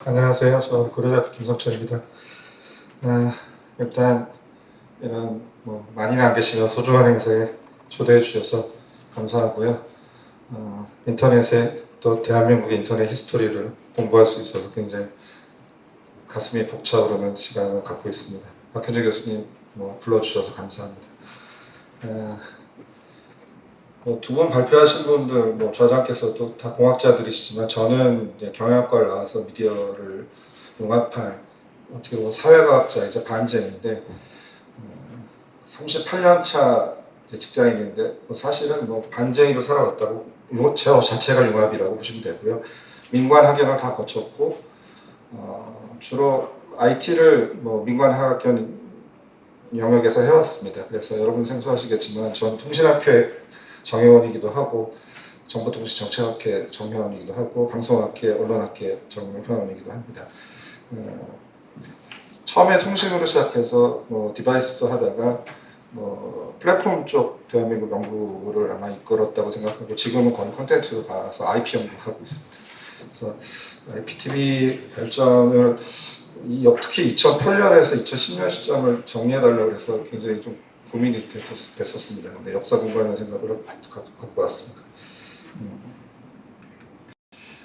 안녕하세요. 저 고려대학교 김성철입니다. 일단 이런 많이는 안 계시면 소중한 행사에 초대해 주셔서 감사하고요. 인터넷에 또 대한민국의 인터넷 히스토리를 공부할 수 있어서 굉장히 가슴이 벅차오르는 시간을 갖고 있습니다. 박현재 교수님 불러주셔서 감사합니다. 두 분 발표하신 분들 저자께서도 다 공학자들이시지만 저는 이제 경영학과를 나와서 미디어를 융합한 어떻게 보면 사회과학자이자 반쟁인데 38년 차 직장인인데 사실은 반쟁이로 살아왔다고 제 자체가 융합이라고 보시면 되고요. 민관 학연을 다 거쳤고 주로 IT를 민관 학연 영역에서 해왔습니다. 그래서 여러분 생소하시겠지만 전 통신학회 정회원이기도 하고 정보통신정책학회 정회원이기도 하고 방송학회, 언론학회 정회원이기도 합니다. 처음에 통신으로 시작해서 디바이스도 하다가 플랫폼 쪽 대한민국 연구를 아마 이끌었다고 생각하고 지금은 거의 콘텐츠로 가서 IP 연구하고 있습니다. 그래서 IPTV 발전을 특히 2008년에서 2010년 시점을 정리해달라고 해서 굉장히 좀 고민이 됐었습니다. 근데 역사 공부하는 생각을 갖고 왔습니다.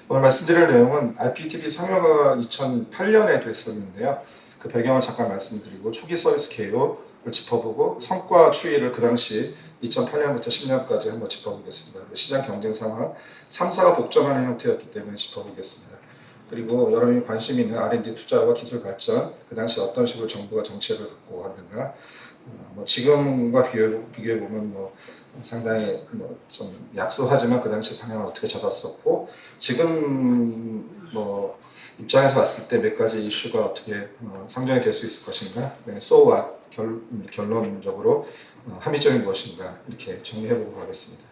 오늘 말씀드릴 내용은 IPTV 상용화가 2008년에 됐었는데요. 그 배경을 잠깐 말씀드리고 초기 서비스 개요를 짚어보고 성과 추이를 그 당시 2008년부터 10년까지 한번 짚어보겠습니다. 시장 경쟁 상황, 3사가 복잡하는 형태였기 때문에 짚어보겠습니다. 그리고 여러분이 관심 있는 R&D 투자와 기술 발전, 그 당시 어떤 식으로 정부가 정책을 갖고 왔는가, 지금과 비교해보면 상당히 좀 약소하지만 그 당시 방향을 어떻게 잡았었고 지금 입장에서 봤을 때 몇 가지 이슈가 어떻게 상정이 될 수 있을 것인가, so what 결론적으로 합의점이 무엇인가 이렇게 정리해보고 가겠습니다.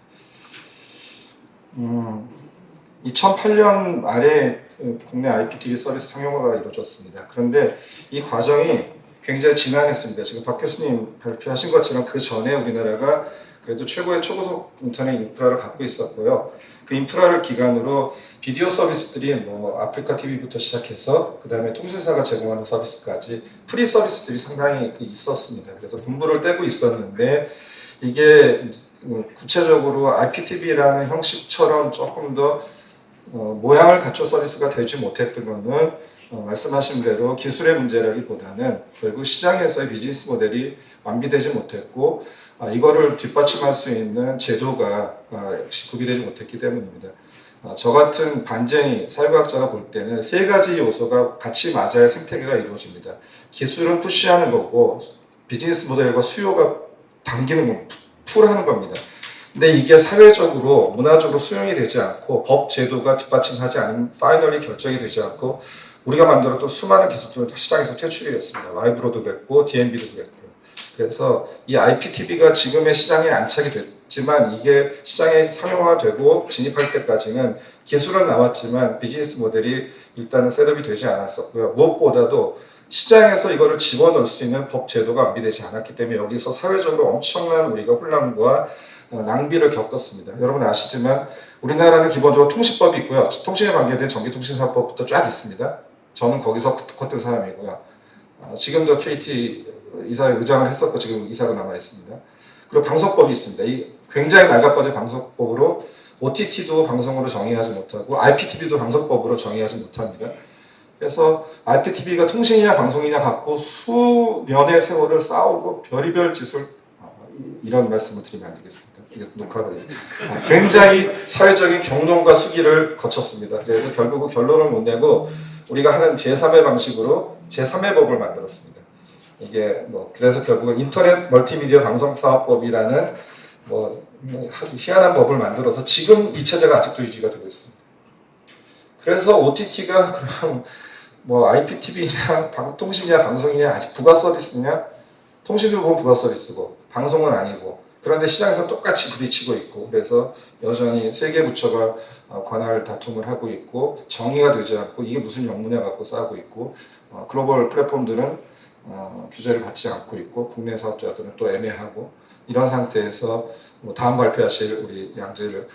2008년 말에 국내 IPTV 서비스 상용화가 이루어졌습니다. 그런데 이 과정이 굉장히 지난했습니다. 지금 박 교수님 발표하신 것처럼 그 전에 우리나라가 그래도 최고의 초고속 인터넷 인프라를 갖고 있었고요. 그 인프라를 기반으로 비디오 서비스들이 아프리카 TV부터 시작해서 그 다음에 통신사가 제공하는 서비스까지 프리 서비스들이 상당히 있었습니다. 그래서 분부를 떼고 있었는데 이게 구체적으로 IPTV라는 형식처럼 조금 더 모양을 갖춘 서비스가 되지 못했던 것은 말씀하신 대로 기술의 문제라기보다는 결국 시장에서의 비즈니스 모델이 완비되지 못했고 이거를 뒷받침할 수 있는 제도가 역시 구비되지 못했기 때문입니다. 저 같은 반쟁이 사회과학자가 볼 때는 세 가지 요소가 같이 맞아야 생태계가 이루어집니다. 기술은 푸시하는 거고 비즈니스 모델과 수요가 당기는 거, 풀하는 겁니다. 근데 이게 사회적으로 문화적으로 수용이 되지 않고 법 제도가 뒷받침하지 않으면 파이널리 결정이 되지 않고 우리가 만들었던 수많은 기술들은 시장에서 퇴출이 됐습니다. 와이브로도 그랬고 DMB도 그랬고요. 그래서 이 IPTV가 지금의 시장에 안착이 됐지만 이게 시장에 상용화되고 진입할 때까지는 기술은 나왔지만 비즈니스 모델이 일단은 셋업이 되지 않았었고요. 무엇보다도 시장에서 이거를 집어넣을 수 있는 법 제도가 완비되지 않았기 때문에 여기서 사회적으로 엄청난 우리가 혼란과 낭비를 겪었습니다. 여러분 아시지만 우리나라는 기본적으로 통신법이 있고요. 통신에 관계된 전기통신사법부터 쫙 있습니다. 저는 거기서 컸던 사람이고요. 지금도 KT 이사에 의장을 했었고 지금 이사로 남아 있습니다. 그리고 방송법이 있습니다. 이 굉장히 낡아빠진 방송법으로 OTT도 방송으로 정의하지 못하고 IPTV도 방송법으로 정의하지 못합니다. 그래서 IPTV가 통신이냐 방송이냐 갖고 수년의 세월을 쌓아오고 별의별 짓을 이런 말씀을 드리면 안 되겠습니다. 녹화가 되죠. 굉장히 사회적인 경론과 수기를 거쳤습니다. 그래서 결국은 결론을 못 내고 우리가 하는 제3의 방식으로 제3의 법을 만들었습니다. 이게 그래서 결국은 인터넷 멀티미디어 방송사업법이라는 아주 희한한 법을 만들어서 지금 이 체제가 아직도 유지가 되고 있습니다. 그래서 OTT가 그럼 IPTV냐 통신이냐 방송이냐 아직 부가 서비스냐, 통신도 보면 부가 서비스고 방송은 아니고, 그런데 시장에서 똑같이 부딪히고 있고, 그래서 여전히 세 개 부처가 관할 다툼을 하고 있고 정의가 되지 않고 이게 무슨 영문이냐 갖고 싸우고 있고, 글로벌 플랫폼들은 규제를 받지 않고 있고 국내 사업자들은 또 애매하고, 이런 상태에서 다음 발표하실 우리 양재를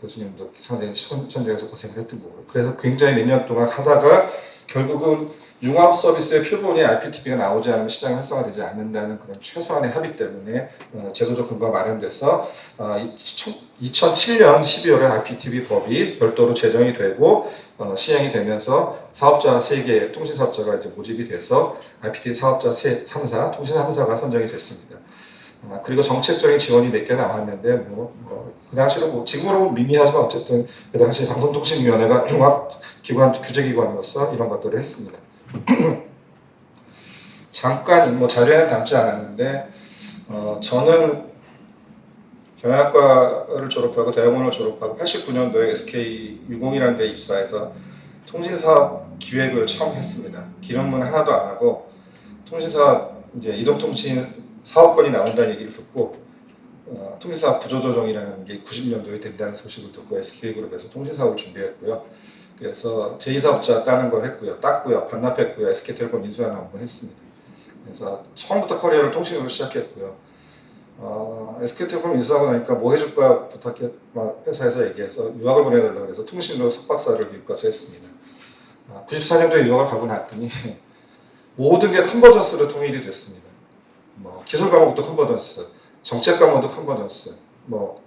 교수님도 현장에서 고생을 했던 거고요. 그래서 굉장히 몇 년 동안 하다가 결국은 융합 서비스의 표본이 IPTV가 나오지 않으면 시장이 활성화되지 않는다는 그런 최소한의 합의 때문에 제도적 근거가 마련돼서 2007년 12월에 IPTV 법이 별도로 제정이 되고 시행이 되면서 사업자 3개 통신사업자가 이제 모집이 돼서 IPTV 사업자 3사, 통신 3사가 선정이 됐습니다. 그리고 정책적인 지원이 몇 개 나왔는데 그 당시로 지금으로 미미하지만 어쨌든 그 당시 방송통신위원회가 융합기관 규제기관으로서 이런 것들을 했습니다. 잠깐 자료에는 담지 않았는데 저는 경영학과를 졸업하고 대학원을 졸업하고 89년도에 SK 유공이라는 데 입사해서 통신사업 기획을 처음 했습니다. 기능은 하나도 안 하고 통신사업 이제 이동통신 사업권이 나온다는 얘기를 듣고 통신사업 구조조정이라는 게 90년도에 된다는 소식을 듣고 SK그룹에서 통신사업을 준비했고요. 그래서 제2사업자 따는 걸 했고요. 땄고요. 반납했고요. SK텔레콤 인수하는 업무 했습니다. 그래서 처음부터 커리어를 통신으로 시작했고요. SK텔레콤 인수하고 나니까 뭐 해줄 거야 부탁해 회사에서 얘기해서 유학을 보내달라고 해서 통신으로 석박사를 미국가서 했습니다. 94년도에 유학을 가고 났더니 모든 게 컨버전스로 통일이 됐습니다. 기술 과목도 컨버전스, 정책 과목도 컨버전스,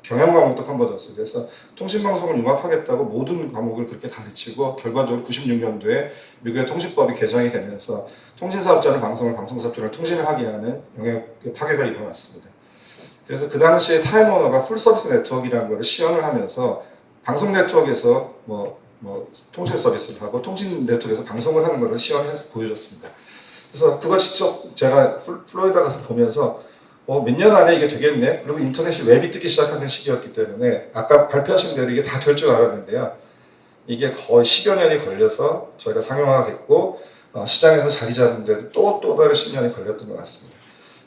경영 과목도 컨버전스. 그래서 통신방송을 융합하겠다고 모든 과목을 그렇게 가르치고 결과적으로 96년도에 미국의 통신법이 개정이 되면서 통신사업자는 방송을, 방송사업자는 통신을 하게 하는 영역 파괴가 일어났습니다. 그래서 그 당시에 타임워너가 풀서비스 네트워크라는 걸 시연을 하면서 방송 네트워크에서 통신 서비스를 하고 통신 네트워크에서 방송을 하는 것을 시연해서 보여줬습니다. 그래서 그걸 직접 제가 플로리다 가서 보면서 몇 년 안에 이게 되겠네. 그리고 인터넷이 웹이 뜨기 시작하는 시기였기 때문에 아까 발표하신 대로 이게 다 될 줄 알았는데요. 이게 거의 10여 년이 걸려서 저희가 상용화가 됐고 시장에서 자리 잡는데도 또 다른 10년이 걸렸던 것 같습니다.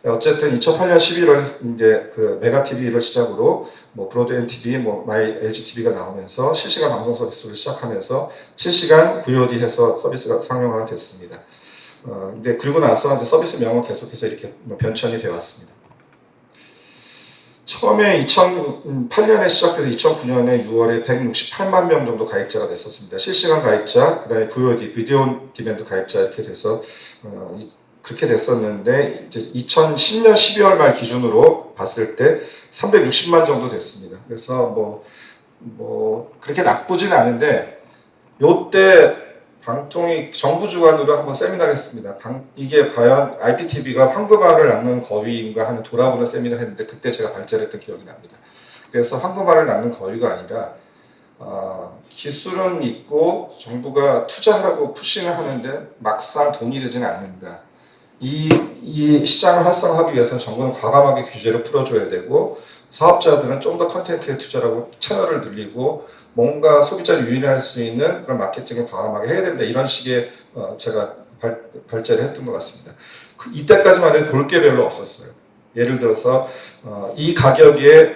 어쨌든 2008년 11월 이제 그 메가 TV를 시작으로 브로드밴드 TV, 마이 LG TV가 나오면서 실시간 방송 서비스를 시작하면서 실시간 VOD 해서 서비스가 상용화가 됐습니다. 근데 그리고 나서 이제 서비스 명은 계속해서 이렇게 변천이 되어 왔습니다. 처음에 2008년에 시작돼서 2009년에 6월에 168만 명 정도 가입자가 됐었습니다. 실시간 가입자, 그 다음에 VOD, 비디오 디맨드 가입자 이렇게 돼서 그렇게 됐었는데 이제 2010년 12월 말 기준으로 봤을 때 360만 정도 됐습니다. 그래서 그렇게 나쁘지는 않은데 요때 방통위 정부 주관으로 한번 세미나를 했습니다. 이게 과연 IPTV가 황금알을 낳는 거위인가 하는 돌아보는 세미나를 했는데 그때 제가 발제했던 기억이 납니다. 그래서 황금알을 낳는 거위가 아니라 기술은 있고 정부가 투자하라고 푸싱을 하는데 막상 돈이 되지는 않는다. 이 시장을 활성화하기 위해서는 정부는 과감하게 규제를 풀어줘야 되고 사업자들은 좀 더 컨텐츠에 투자하고 채널을 늘리고 뭔가 소비자를 유인할 수 있는 그런 마케팅을 과감하게 해야 된다. 이런 식의 제가 발제를 했던 것 같습니다. 이때까지만 해도 볼 게 별로 없었어요. 예를 들어서 이 가격에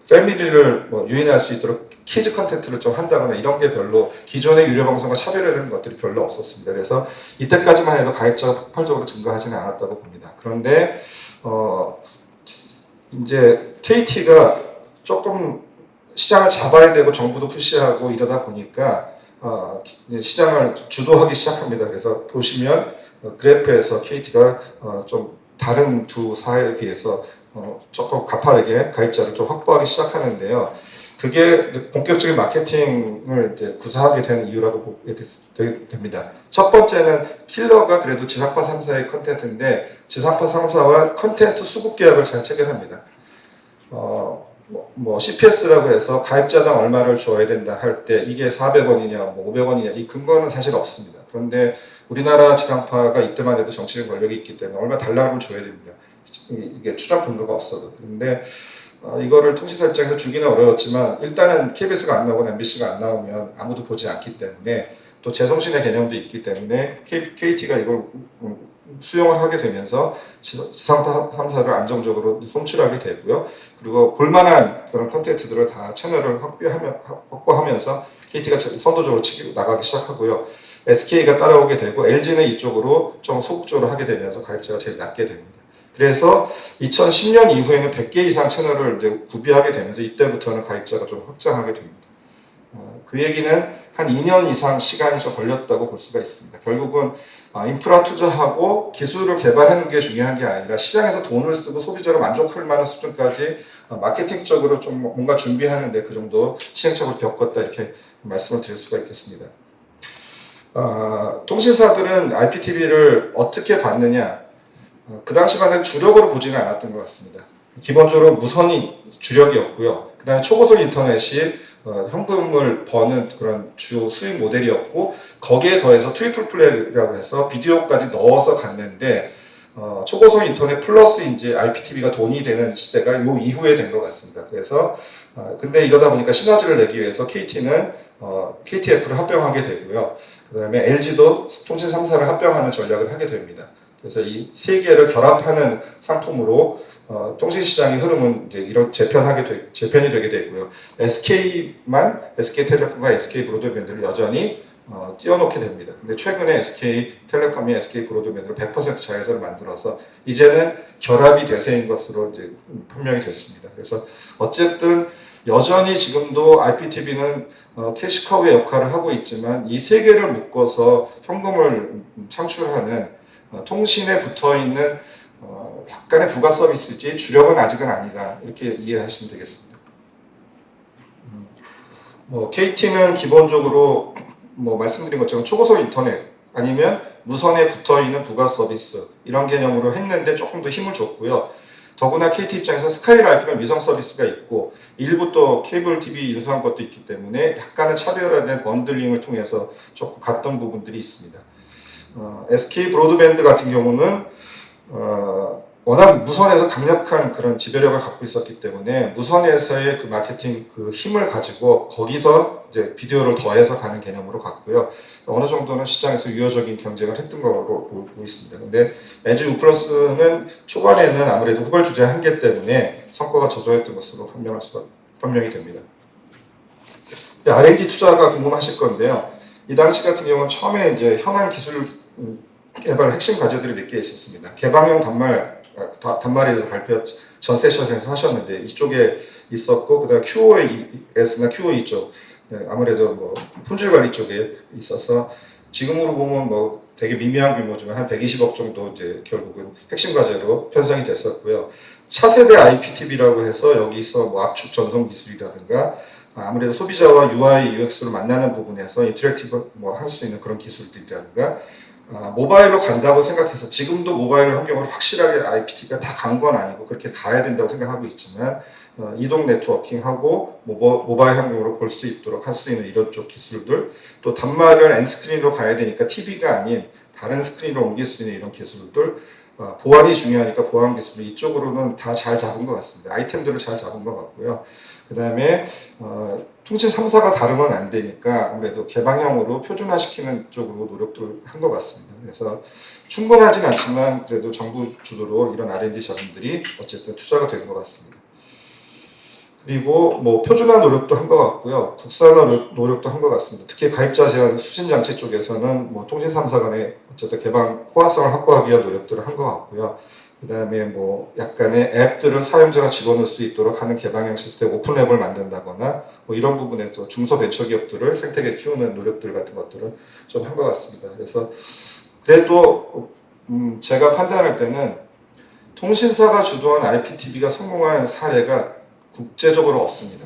패밀리를 유인할 수 있도록 키즈 컨텐츠를 좀 한다거나 이런 게 별로 기존의 유료 방송과 차별화되는 것들이 별로 없었습니다. 그래서 이때까지만 해도 가입자가 폭발적으로 증가하지는 않았다고 봅니다. 그런데 이제 KT가 조금 시장을 잡아야 되고 정부도 푸시하고 이러다 보니까 시장을 주도하기 시작합니다. 그래서 보시면 그래프에서 KT가 좀 다른 두 사에 비해서 조금 가파르게 가입자를 좀 확보하기 시작하는데요. 그게 본격적인 마케팅을 이제 구사하게 된 이유라고 보게 됩니다. 첫 번째는 킬러가 그래도 지상파 3사의 컨텐츠인데 지상파 3사와 컨텐츠 수급 계약을 잘 체결합니다. CPS라고 해서 가입자당 얼마를 줘야 된다 할 때 이게 400원이냐 500원이냐 이 근거는 사실 없습니다. 그런데 우리나라 지상파가 이때만 해도 정치적 권력이 있기 때문에 얼마 달라고 줘야 됩니다. 이게 추정 근거가 없어도. 그런데 이거를 통신사 입장에서 주기는 어려웠지만 일단은 KBS가 안 나오거나 MBC가 안 나오면 아무도 보지 않기 때문에 또 재송신의 개념도 있기 때문에 KT가 이걸 수용을 하게 되면서 지상파 3사를 안정적으로 송출하게 되고요. 그리고 볼만한 그런 콘텐츠들을 다 채널을 확보하면서 KT가 선도적으로 나가기 시작하고요. SK가 따라오게 되고 LG는 이쪽으로 좀 소극적으로 하게 되면서 가입자가 제일 낮게 됩니다. 그래서 2010년 이후에는 100개 이상 채널을 이제 구비하게 되면서 이때부터는 가입자가 좀 확장하게 됩니다. 그 얘기는 한 2년 이상 시간이 좀 걸렸다고 볼 수가 있습니다. 결국은 인프라 투자하고 기술을 개발하는 게 중요한 게 아니라 시장에서 돈을 쓰고 소비자로 만족할 만한 수준까지 마케팅적으로 좀 뭔가 준비하는데 그 정도 시행착오를 겪었다 이렇게 말씀을 드릴 수가 있겠습니다. 통신사들은 IPTV를 어떻게 봤느냐? 그 당시만은 주력으로 보지는 않았던 것 같습니다. 기본적으로 무선이 주력이었고요. 그 다음에 초고속 인터넷이 현금을 버는 그런 주 수익 모델이었고, 거기에 더해서 트리플 플레이라고 해서 비디오까지 넣어서 갔는데, 초고속 인터넷 플러스 이제 IPTV가 돈이 되는 시대가 요 이후에 된 것 같습니다. 그래서 근데 이러다 보니까 시너지를 내기 위해서 KT는 KTF를 합병하게 되고요. 그 다음에 LG도 통신 3사를 합병하는 전략을 하게 됩니다. 그래서 이 세 개를 결합하는 상품으로 통신 시장의 흐름은 이제 이런 재편이 되게 되고요. SK텔레콤과 SK 브로드밴드를 여전히 띄워놓게 됩니다. 근데 최근에 SK텔레콤이 SK 브로드밴드를 100% 자회사를 만들어서 이제는 결합이 대세인 것으로 이제 판명이 됐습니다. 그래서 어쨌든 여전히 지금도 IPTV는 캐시카우의 역할을 하고 있지만 이 세 개를 묶어서 현금을 창출하는 통신에 붙어있는 약간의 부가 서비스지 주력은 아직은 아니다 이렇게 이해하시면 되겠습니다. KT는 기본적으로 말씀드린 것처럼 초고속 인터넷 아니면 무선에 붙어있는 부가 서비스 이런 개념으로 했는데 조금 더 힘을 줬고요. 더구나 KT 입장에서 스카이라이프는 위성 서비스가 있고 일부 또 케이블 TV 인수한 것도 있기 때문에 약간은 차별화된 번들링을 통해서 조금 갔던 부분들이 있습니다. SK 브로드밴드 같은 경우는 워낙 무선에서 강력한 그런 지배력을 갖고 있었기 때문에 무선에서의 그 마케팅 그 힘을 가지고 거기서 이제 비디오를 더해서 가는 개념으로 갔고요. 어느 정도는 시장에서 유효적인 경쟁을 했던 거로 보고 있습니다. 근데 LG U+는 초반에는 아무래도 후발 주제 한계 때문에 성과가 저조했던 것으로 판명이 됩니다. R&D 투자가 궁금하실 건데요. 이 당시 같은 경우는 처음에 이제 현안 기술 개발 핵심 과제들이 몇 개 있었습니다. 개방형 단말에 대해서 발표 전 세션에서 하셨는데 이쪽에 있었고, 그다음 QoS나 QoE 쪽, 아무래도 품질 관리 쪽에 있어서 지금으로 보면 되게 미미한 규모지만 한 120억 정도 이제 결국은 핵심 과제로 편성이 됐었고요. 차세대 IPTV라고 해서 여기서 압축 전송 기술이라든가 아무래도 소비자와 UI, UX를 만나는 부분에서 인터랙티브 할 수 있는 그런 기술들이라든가 모바일로 간다고 생각해서 지금도 모바일 환경으로 확실하게 IPTV가 다 간 건 아니고 그렇게 가야 된다고 생각하고 있지만 이동 네트워킹하고 모바일 환경으로 볼 수 있도록 할 수 있는 이런 쪽 기술들, 또 단말을 N스크린으로 가야 되니까 TV가 아닌 다른 스크린으로 옮길 수 있는 이런 기술들, 보안이 중요하니까 보안 기술 이쪽으로는 다 잘 잡은 것 같습니다. 아이템들을 잘 잡은 것 같고요. 그 다음에 통신 3사가 다르면 안 되니까 아무래도 개방형으로 표준화시키는 쪽으로 노력도 한 것 같습니다. 그래서 충분하진 않지만 그래도 정부 주도로 이런 R&D 자금들이 어쨌든 투자가 된 것 같습니다. 그리고 표준화 노력도 한 것 같고요. 국산화 노력도 한 것 같습니다. 특히 가입자 제한 수신 장치 쪽에서는 통신 3사 간의 어쨌든 개방 호환성을 확보하기 위한 노력들을 한 것 같고요. 그 다음에 약간의 앱들을 사용자가 집어넣을 수 있도록 하는 개방형 시스템 오픈랩을 만든다거나 이런 부분에서 중소벤처기업들을 생태계 키우는 노력들 같은 것들을 좀 한 것 같습니다. 그래서 그래도 제가 판단할 때는 통신사가 주도한 IPTV가 성공한 사례가 국제적으로 없습니다.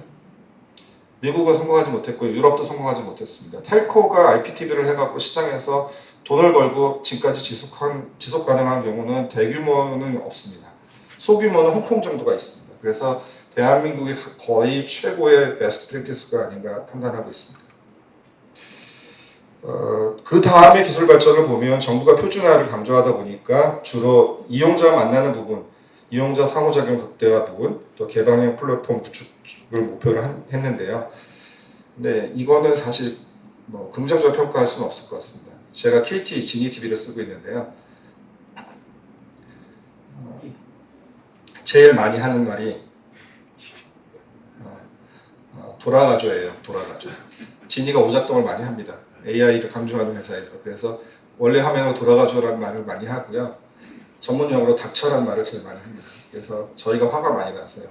미국은 성공하지 못했고 유럽도 성공하지 못했습니다. 텔코가 IPTV를 해갖고 시장에서 돈을 벌고 지금까지 지속 가능한 경우는 대규모는 없습니다. 소규모는 홍콩 정도가 있습니다. 그래서 대한민국이 거의 최고의 베스트 프랙티스가 아닌가 판단하고 있습니다. 그 다음에 기술 발전을 보면 정부가 표준화를 강조하다 보니까 주로 이용자 만나는 부분, 이용자 상호작용 극대화 부분, 또 개방형 플랫폼 구축을 목표로 했는데요. 근데 이거는 사실 긍정적으로 평가할 수는 없을 것 같습니다. 제가 KT 지니TV를 쓰고 있는데요. 제일 많이 하는 말이 돌아가줘예요. 돌아가줘. 지니가 오작동을 많이 합니다. AI를 강조하는 회사에서. 그래서 원래 화면으로 돌아가줘라는 말을 많이 하고요. 전문용어로 닥쳐라는 말을 제일 많이 합니다. 그래서 저희가 화가 많이 나서요.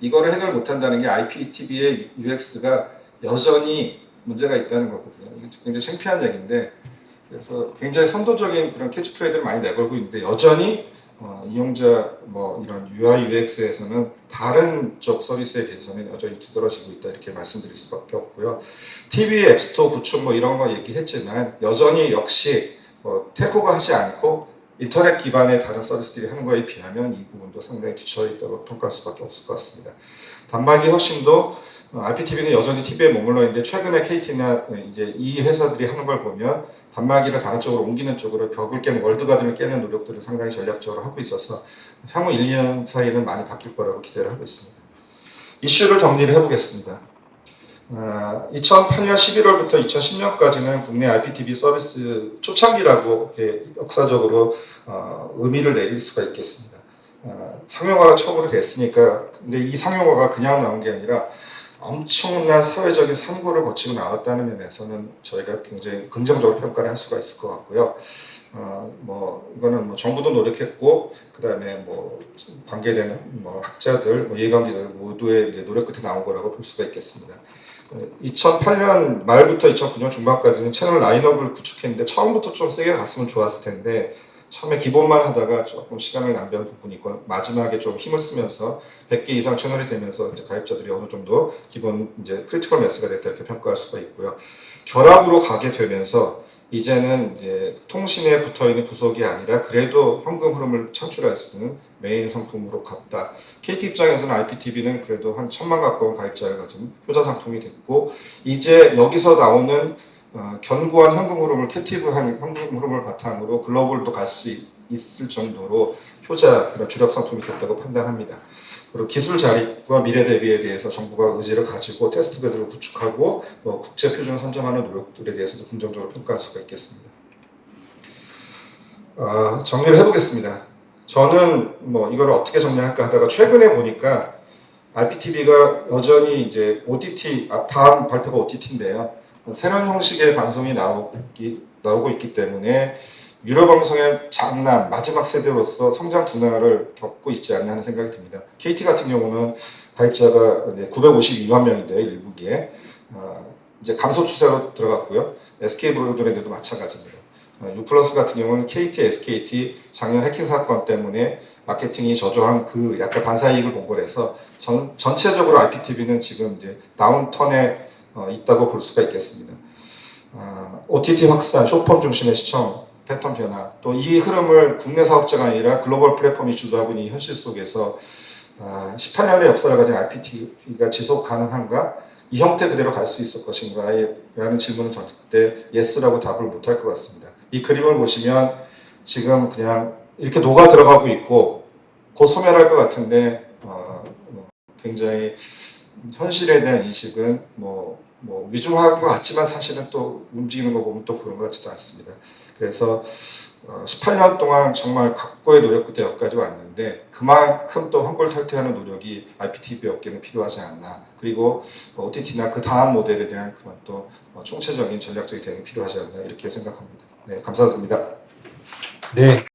이거를 해결 못한다는 게 IPTV의 UX가 여전히 문제가 있다는 거거든요. 이게 굉장히 창피한 얘기인데, 그래서 굉장히 선도적인 그런 캐치프레이즈를 많이 내걸고 있는데 여전히 이용자 뭐 이런 UI UX에서는 다른 쪽 서비스에 비해서는 여전히 뒤떨어지고 있다 이렇게 말씀드릴 수밖에 없고요. TV 앱스토어 구축 뭐 이런 거 얘기했지만 여전히 역시 텔코가 하지 않고 인터넷 기반의 다른 서비스들이 하는 거에 비하면 이 부분도 상당히 뒤처져 있다고 평가할 수밖에 없을 것 같습니다. 단말기 혁신도 IPTV는 여전히 TV에 머물러 있는데 최근에 KT나 이제 이 회사들이 하는 걸 보면 단말기를 다른 쪽으로 옮기는 쪽으로 벽을 깨는 월드가든을 깨는 노력들을 상당히 전략적으로 하고 있어서 향후 1, 2년 사이에는 많이 바뀔 거라고 기대를 하고 있습니다. 이슈를 정리를 해보겠습니다. 2008년 11월부터 2010년까지는 국내 IPTV 서비스 초창기라고 역사적으로 의미를 내릴 수가 있겠습니다. 상용화가 처음으로 됐으니까 근데 이 상용화가 그냥 나온 게 아니라 엄청난 사회적인 산고를 거치고 나왔다는 면에서는 저희가 굉장히 긍정적으로 평가를 할 수가 있을 것 같고요. 뭐 이거는 뭐 정부도 노력했고 그다음에 뭐 관계되는 뭐 학자들, 뭐 이해관계자들 모두의 이제 노력 끝에 나온 거라고 볼 수가 있겠습니다. 2008년 말부터 2009년 중반까지는 채널 라인업을 구축했는데 처음부터 좀 세게 갔으면 좋았을 텐데 처음에 기본만 하다가 조금 시간을 낭비한 부분이 있고 마지막에 좀 힘을 쓰면서 100개 이상 채널이 되면서 이제 가입자들이 어느 정도 기본 이제 크리티컬 매스가 됐다 이렇게 평가할 수가 있고요. 결합으로 가게 되면서 이제는 이제 통신에 붙어 있는 부속이 아니라 그래도 현금 흐름을 창출할 수 있는 메인 상품으로 갔다. KT 입장에서는 IPTV는 그래도 한 1000만 가까운 가입자를 가진 효자 상품이 됐고 이제 여기서 나오는 견고한 현금 흐름을 캡티브한 현금 흐름을 바탕으로 글로벌도 갈 수 있을 정도로 효자 그런 주력 상품이 됐다고 판단합니다. 그리고 기술 자립과 미래 대비에 대해서 정부가 의지를 가지고 테스트 배드를 구축하고 국제 표준을 선점하는 노력들에 대해서도 긍정적으로 평가할 수가 있겠습니다. 정리를 해보겠습니다. 저는 뭐 이걸 어떻게 정리할까 하다가 최근에 보니까 IPTV가 여전히 이제 OTT 다음 발표가 OTT인데요. 새로운 형식의 방송이 나오고 있기 때문에 유료 방송의 장남 마지막 세대로서 성장 둔화를 겪고 있지 않나 하는 생각이 듭니다. KT 같은 경우는 가입자가 952만 명인데 1분기에 이제 감소 추세로 들어갔고요. SK 브로드밴드도 마찬가지입니다. U+ 같은 경우는 KT, SKT 작년 해킹 사건 때문에 마케팅이 저조한 그 약간 반사이익을 본 거라서 전체적으로 IPTV는 지금 이제 다운턴에 있다고 볼 수가 있겠습니다. OTT 확산, 숏폼 중심의 시청 패턴 변화, 또 이 흐름을 국내 사업자가 아니라 글로벌 플랫폼이 주도하고 있는 이 현실 속에서 18년의 역사를 가진 IPTV가 지속 가능한가? 이 형태 그대로 갈 수 있을 것인가? 라는 질문을 던질 때 예스라고 답을 못할 것 같습니다. 이 그림을 보시면 지금 그냥 이렇게 녹아 들어가고 있고 곧 소멸할 것 같은데 굉장히 현실에 대한 인식은 뭐 위중한 것 같지만 사실은 또 움직이는 거 보면 또 그런 것 같지도 않습니다. 그래서 18년 동안 정말 각고의 노력 끝에 여기까지 왔는데 그만큼 또 환골탈퇴하는 노력이 IPTV 업계는 필요하지 않나. 그리고 OTT나 그 다음 모델에 대한 그런 또 총체적인 전략적인 대응이 필요하지 않나 이렇게 생각합니다. 네, 감사드립니다. 네.